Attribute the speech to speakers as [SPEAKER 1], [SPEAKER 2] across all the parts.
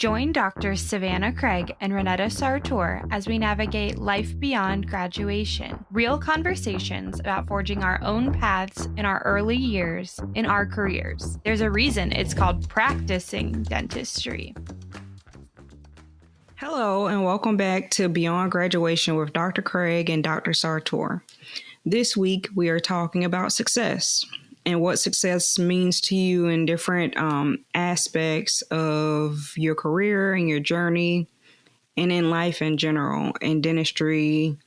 [SPEAKER 1] Join Doctors Savanah Craig and Ronnetta Sartor as we navigate life beyond graduation. Real conversations about forging our own paths in our early years in our careers. There's a reason it's called practicing dentistry.
[SPEAKER 2] Hello, and welcome back to Beyond Graduation with Dr. Craig and Dr. Sartor. This week, we are talking about success and what success means to you in different aspects of your career and your journey and in life in general, in dentistry,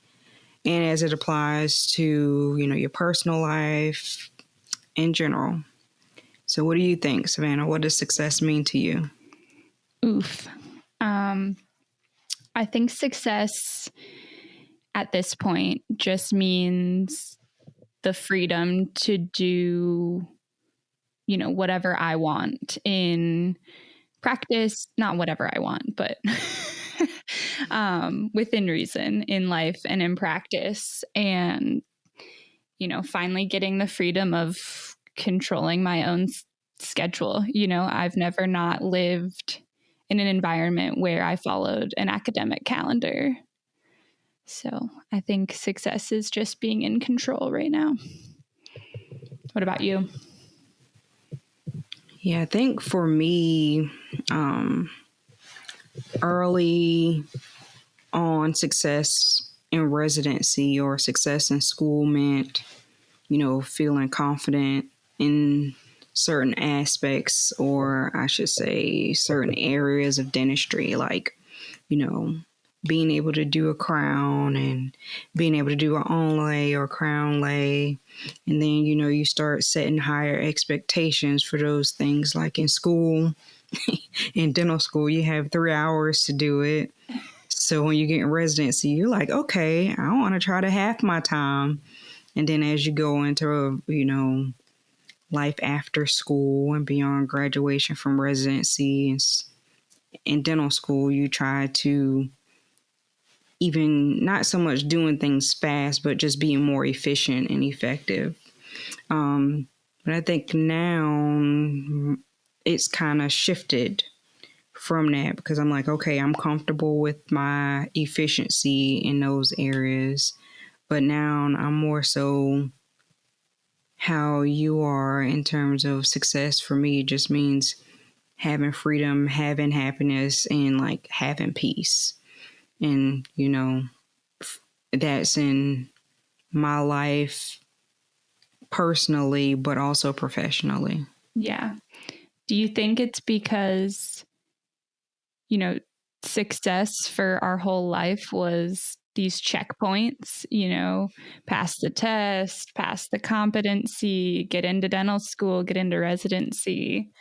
[SPEAKER 2] and as it applies to, your personal life in general. So what do you think, Savanah? What does success mean to you?
[SPEAKER 3] Oof. I think success at this point just means the freedom to do, whatever I want in practice, not whatever I want, but within reason in life and in practice. And, finally getting the freedom of controlling my own schedule. I've never not lived in an environment where I followed an academic calendar. So I think success is just being in control right now. What about you?
[SPEAKER 2] Yeah, I think for me, early on success in residency or success in school meant, feeling confident in certain aspects, or I should say certain areas of dentistry, like, being able to do a crown and being able to do an onlay or crown lay. And then, you start setting higher expectations for those things. Like in school, in dental school, you have 3 hours to do it. So when you get in residency, you're like, okay, I want to try to half my time. And then as you go into, life after school and beyond graduation from residency and in dental school, you try to even not so much doing things fast, but just being more efficient and effective. But I think now it's kind of shifted from that because I'm like, okay, I'm comfortable with my efficiency in those areas. But now I'm more so how you are in terms of success. For me, it just means having freedom, having happiness, and like having peace. And, that's in my life personally, but also professionally.
[SPEAKER 3] Yeah. Do you think it's because, success for our whole life was these checkpoints, pass the test, pass the competency, get into dental school, get into residency?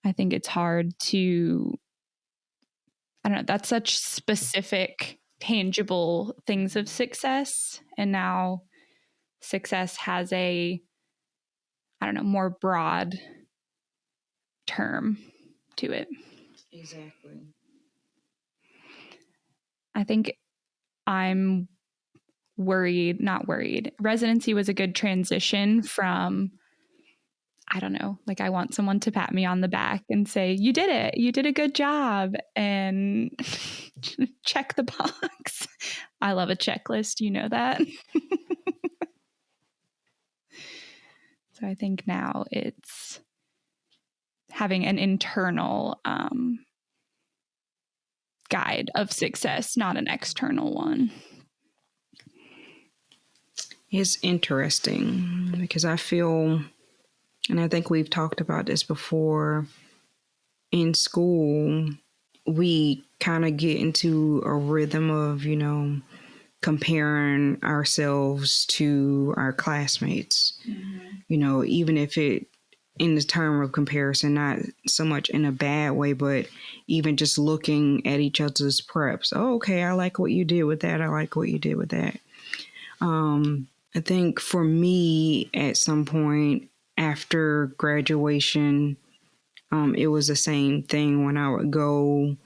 [SPEAKER 3] I think it's hard to, that's such specific, tangible things of success. And now success has a, more broad term to it.
[SPEAKER 2] Exactly.
[SPEAKER 3] I think I'm not worried. Residency was a good transition from, I want someone to pat me on the back and say, you did it. You did a good job. And check the box. I love a checklist. You know that. So I think now it's having an internal guide of success, not an external one.
[SPEAKER 2] It's interesting because I feel, and I think we've talked about this before, in school, we kind of get into a rhythm of, comparing ourselves to our classmates, even if it, in the term of comparison, not so much in a bad way, but even just looking at each other's preps. Oh, okay, I like what you did with that. I like what you did with that. I think for me, at some point after graduation, it was the same thing when I would go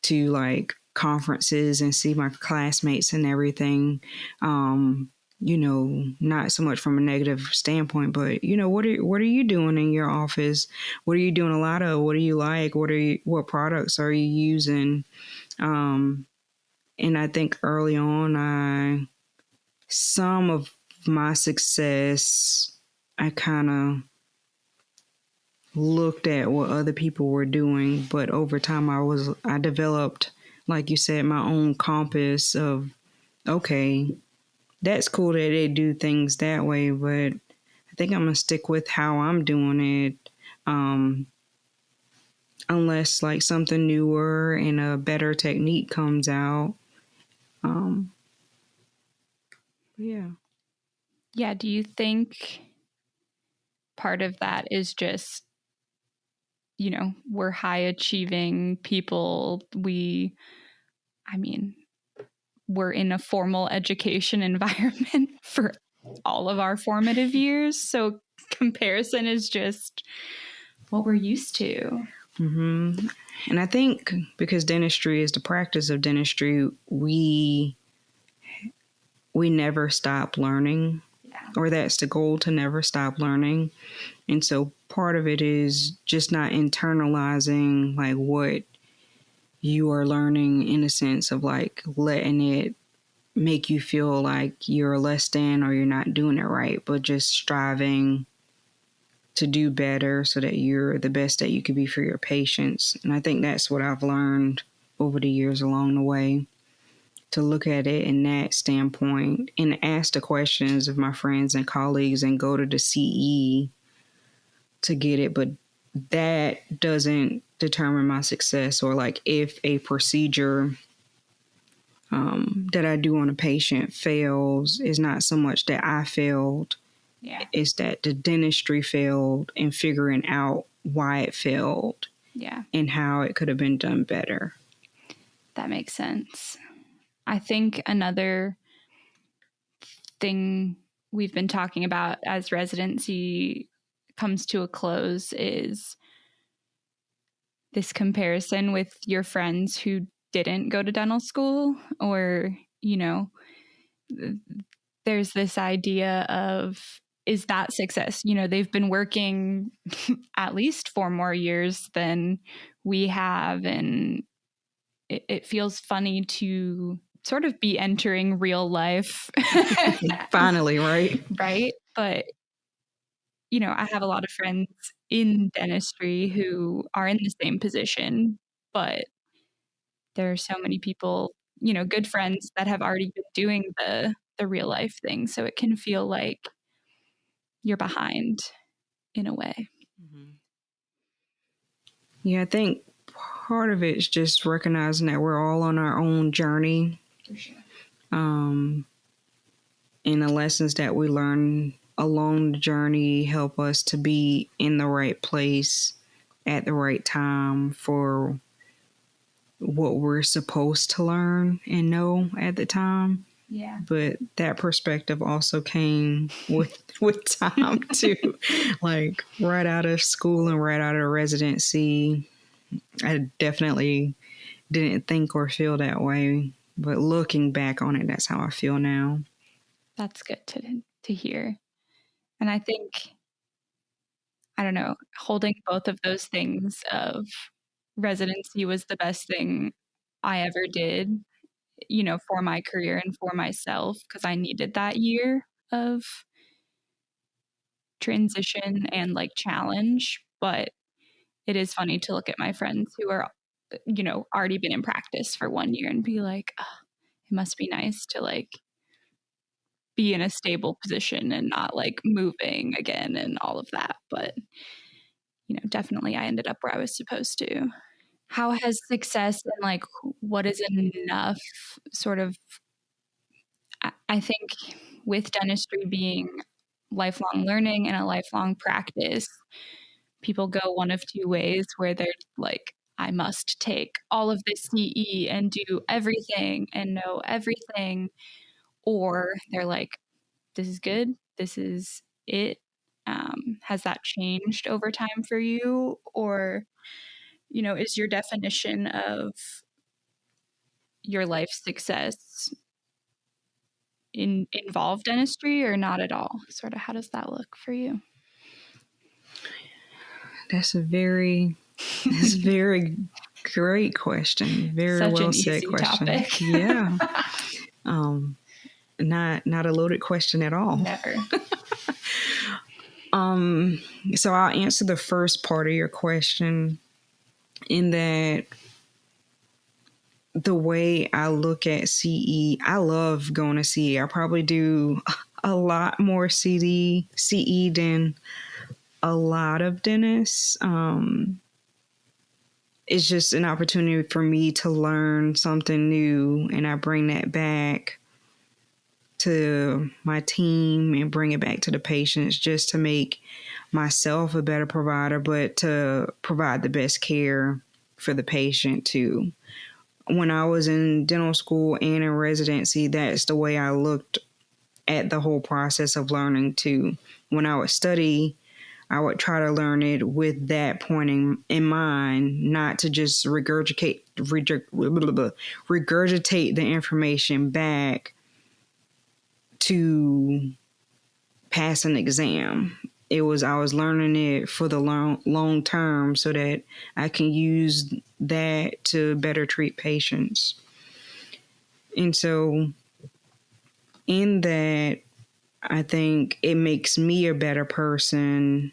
[SPEAKER 2] to like conferences and see my classmates and everything. not so much from a negative standpoint, but what are you doing in your office? What are you doing a lot of? What do you like? What products are you using? And I think early on, some of my success, I kind of looked at what other people were doing, but over time I developed, like you said, my own compass of, okay, that's cool that they do things that way, but I think I'm gonna stick with how I'm doing it, unless like something newer and a better technique comes out. Yeah.
[SPEAKER 3] Yeah. Do you think part of that is just, we're high achieving people? We're in a formal education environment for all of our formative years. So comparison is just what we're used to.
[SPEAKER 2] Mm-hmm. And I think because dentistry is the practice of dentistry, we never stop learning, or that's the goal, to never stop learning. And so part of it is just not internalizing like what you are learning, in a sense of like letting it make you feel like you're less than or you're not doing it right, but just striving to do better so that you're the best that you could be for your patients. And I think that's what I've learned over the years along the way, to look at it in that standpoint and ask the questions of my friends and colleagues and go to the CE to get it. But that doesn't determine my success, or like if a procedure that I do on a patient fails, is not so much that I failed.
[SPEAKER 3] Yeah.
[SPEAKER 2] It's that the dentistry failed, and figuring out why it failed.
[SPEAKER 3] Yeah.
[SPEAKER 2] And how it could have been done better.
[SPEAKER 3] That makes sense. I think another thing we've been talking about as residency comes to a close is this comparison with your friends who didn't go to dental school, or, there's this idea of, is that success? They've been working at least 4 more years than we have. And it feels funny to sort of be entering real life.
[SPEAKER 2] Finally, right?
[SPEAKER 3] Right. But, I have a lot of friends in dentistry who are in the same position, but there are so many people, good friends that have already been doing the real life thing. So it can feel like you're behind in a way.
[SPEAKER 2] Mm-hmm. Yeah, I think part of it is just recognizing that we're all on our own journey.
[SPEAKER 3] For sure.
[SPEAKER 2] And the lessons that we learn along the journey help us to be in the right place at the right time for what we're supposed to learn and know at the time.
[SPEAKER 3] Yeah.
[SPEAKER 2] But that perspective also came with time too. Like right out of school and right out of residency, I definitely didn't think or feel that way. But looking back on it, that's how I feel now.
[SPEAKER 3] That's good to hear. And I think, I don't know, holding both of those things of residency was the best thing I ever did, for my career and for myself, because I needed that year of transition and like challenge. But it is funny to look at my friends who are, already been in practice for 1 year and be like, oh, it must be nice to like be in a stable position and not like moving again and all of that. But, definitely I ended up where I was supposed to. How has success and like what is enough sort of, I think with dentistry being lifelong learning and a lifelong practice, people go one of two ways, where they're like, I must take all of this CE and do everything and know everything. Or they're like, this is good. This is it. Has that changed over time for you? Or, is your definition of your life success involve dentistry or not at all? Sort of, how does that look for you?
[SPEAKER 2] That's a very great question. Very
[SPEAKER 3] Such
[SPEAKER 2] well
[SPEAKER 3] an
[SPEAKER 2] said
[SPEAKER 3] easy
[SPEAKER 2] question.
[SPEAKER 3] topic.
[SPEAKER 2] Yeah. Not a loaded question at all.
[SPEAKER 3] Never.
[SPEAKER 2] So I'll answer the first part of your question in that the way I look at CE, I love going to CE. I probably do a lot more CE than a lot of dentists. It's just an opportunity for me to learn something new, and I bring that back to my team and bring it back to the patients just to make myself a better provider, but to provide the best care for the patient too. When I was in dental school and in residency, that's the way I looked at the whole process of learning too. When I would study, I would try to learn it with that point in mind, not to just regurgitate the information back to pass an exam. I was learning it for the long term so that I can use that to better treat patients. And so in that, I think it makes me a better person,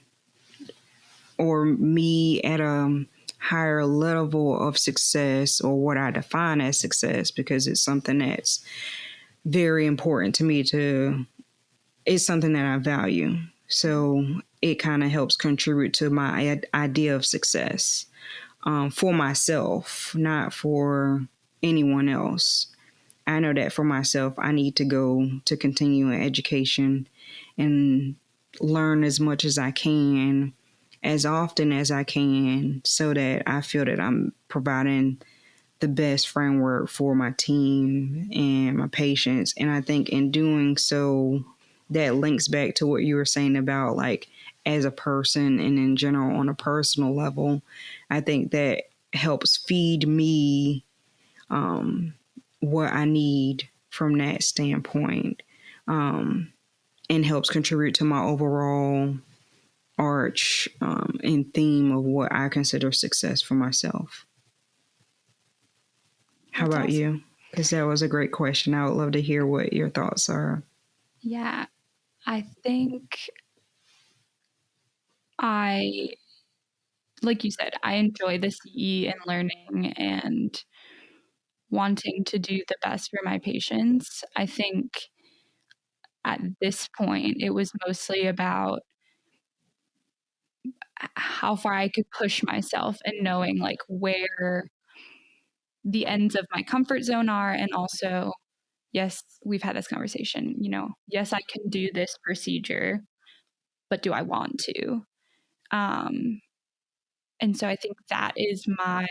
[SPEAKER 2] or me at a higher level of success, or what I define as success, because it's something that's very important to me. It's something that I value. So it kind of helps contribute to my idea of success, for myself, not for anyone else. I know that for myself, I need to go to continuing education and learn as much as I can, as often as I can, so that I feel that I'm providing the best framework for my team and my patients. And I think in doing so, that links back to what you were saying about, like, as a person and in general on a personal level. I think that helps feed me what I need from that standpoint, and helps contribute to my overall arch and theme of what I consider success for myself. How
[SPEAKER 3] That's
[SPEAKER 2] about
[SPEAKER 3] awesome.
[SPEAKER 2] you? Because that was a great question. I would love to hear what your thoughts are.
[SPEAKER 3] Yeah, I think like you said, I enjoy the CE and learning and wanting to do the best for my patients. I think at this point, it was mostly about how far I could push myself and knowing like where the ends of my comfort zone are. And also, yes, we've had this conversation, yes, I can do this procedure, but do I want to? And so I think that is my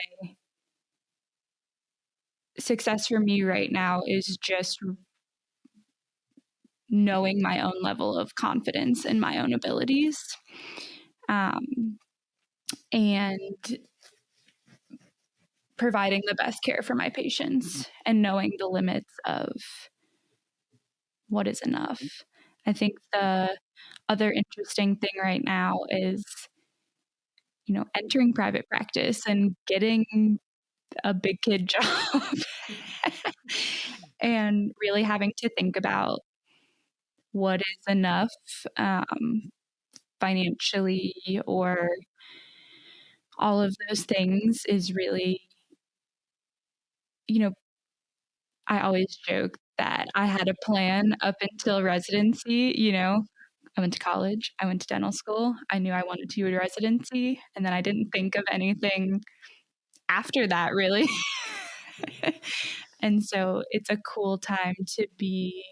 [SPEAKER 3] success for me right now, is just knowing my own level of confidence in my own abilities, and providing the best care for my patients and knowing the limits of what is enough. I think the other interesting thing right now is, entering private practice and getting a big kid job and really having to think about what is enough, financially, or all of those things is really, I always joke that I had a plan up until residency. I went to college, I went to dental school, I knew I wanted to do a residency, and then I didn't think of anything after that, really. And so it's a cool time to be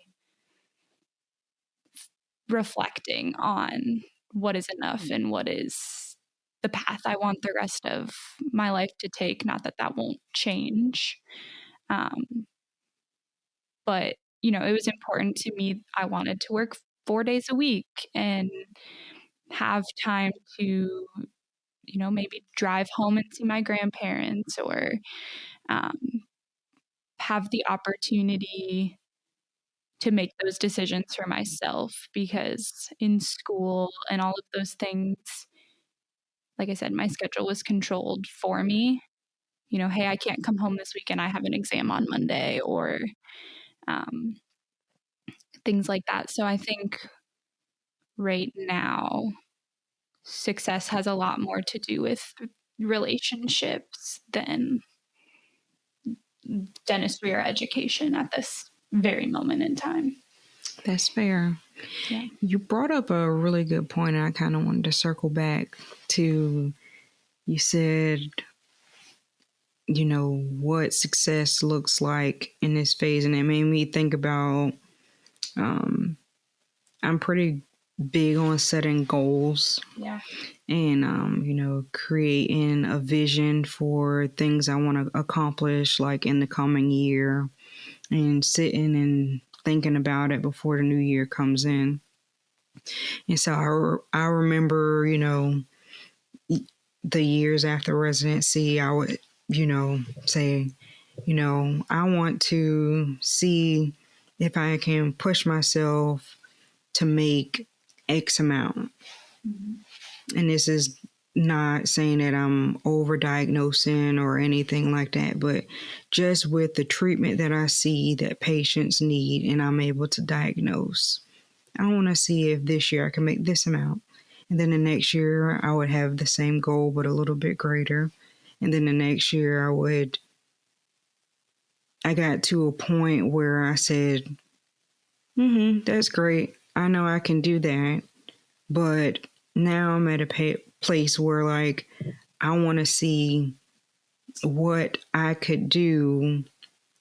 [SPEAKER 3] reflecting on what is enough and what is the path I want the rest of my life to take. Not that that won't change. But, it was important to me. I wanted to work 4 days a week and have time to, maybe drive home and see my grandparents, or have the opportunity to make those decisions for myself, because in school and all of those things, like I said, my schedule was controlled for me. You know, hey, I can't come home this weekend. I have an exam on Monday, or things like that. So I think right now, success has a lot more to do with relationships than dentistry or education at this very moment in time.
[SPEAKER 2] That's fair.
[SPEAKER 3] Yeah.
[SPEAKER 2] You brought up a really good point, and I kind of wanted to circle back to, you said, you know, what success looks like in this phase. And it made me think about, I'm pretty big on setting goals.
[SPEAKER 3] Yeah.
[SPEAKER 2] And, you know, creating a vision for things I want to accomplish, like in the coming year, and sitting and thinking about it before the new year comes in. And so I remember, you know, the years after residency, I would, you know, say, you know, I want to see if I can push myself to make X amount. Mm-hmm. And this is not saying that I'm overdiagnosing or anything like that, but just with the treatment that I see that patients need and I'm able to diagnose, I want to see if this year I can make this amount. And then the next year I would have the same goal, but a little bit greater. And then the next year I got to a point where I said, that's great. I know I can do that. But now I'm at a place where, like, I want to see what I could do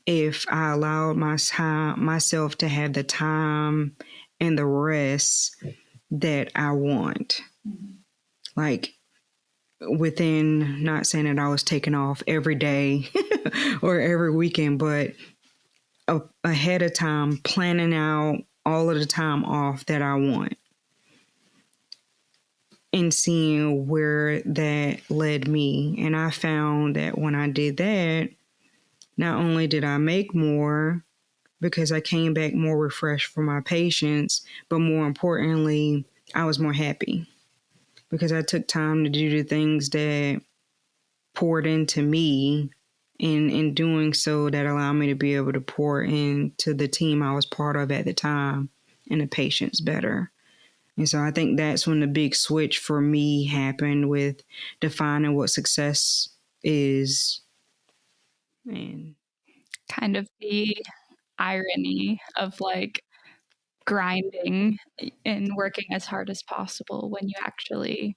[SPEAKER 2] if I allowed myself to have the time and the rest that I want. Mm-hmm. Like, within, not saying that I was taking off every day or every weekend, but ahead of time, planning out all of the time off that I want. And seeing where that led me. And I found that when I did that, not only did I make more because I came back more refreshed for my patients, but more importantly, I was more happy because I took time to do the things that poured into me. And in doing so, that allowed me to be able to pour into the team I was part of at the time and the patients better. And so I think that's when the big switch for me happened with defining what success is. And
[SPEAKER 3] kind of the irony of like grinding and working as hard as possible when you actually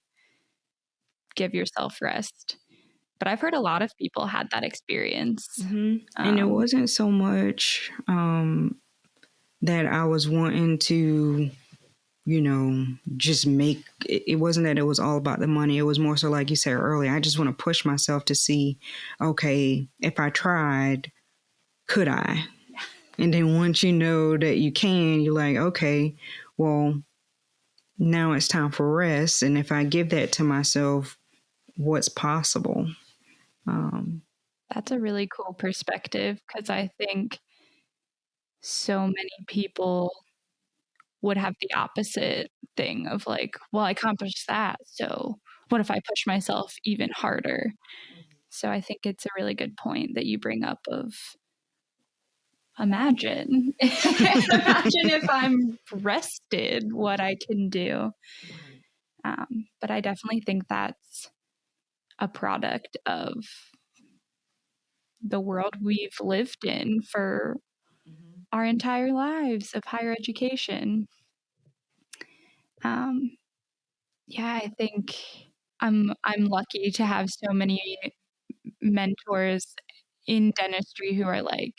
[SPEAKER 3] give yourself rest. But I've heard a lot of people had that experience.
[SPEAKER 2] Mm-hmm. And it wasn't so much that I was wanting to, you know, just make it wasn't that it was all about the money. It was more so, like you said earlier, I just want to push myself to see, okay, if I tried, could I? And then once you know that you can, you're like, okay, well, now it's time for rest. And if I give that to myself, what's possible?
[SPEAKER 3] That's a really cool perspective, because I think so many people would have the opposite thing of like, well, I accomplished that, so what if I push myself even harder? So I think it's a really good point that you bring up of imagine if I'm rested, what I can do. But I definitely think that's a product of the world we've lived in for our entire lives of higher education. Yeah, I think I'm lucky to have so many mentors in dentistry who are like,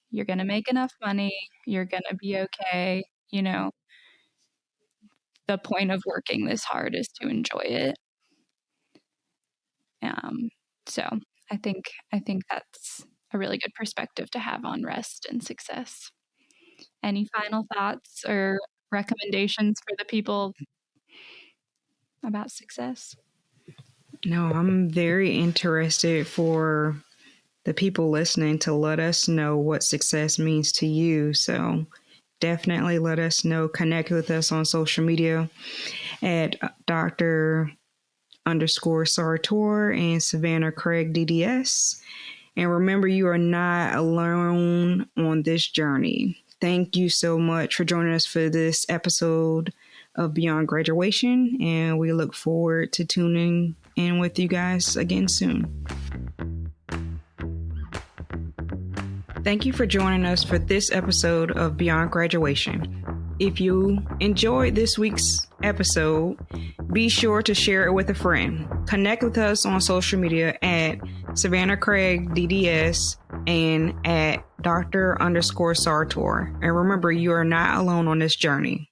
[SPEAKER 3] you're going to make enough money, you're going to be okay, you know. The point of working this hard is to enjoy it. So I think that's a really good perspective to have on rest and success. Any final thoughts or recommendations for the people about success?
[SPEAKER 2] No, I'm very interested for the people listening to let us know what success means to you. So definitely let us know. Connect with us on social media at Dr. _Sartor and Savanah Craig DDS. And remember, you are not alone on this journey. Thank you so much for joining us for this episode of Beyond Graduation. And we look forward to tuning in with you guys again soon. Thank you for joining us for this episode of Beyond Graduation. If you enjoyed this week's episode, be sure to share it with a friend. Connect with us on social media at Savanah Craig DDS and at Dr. _Sartor. And remember, you are not alone on this journey.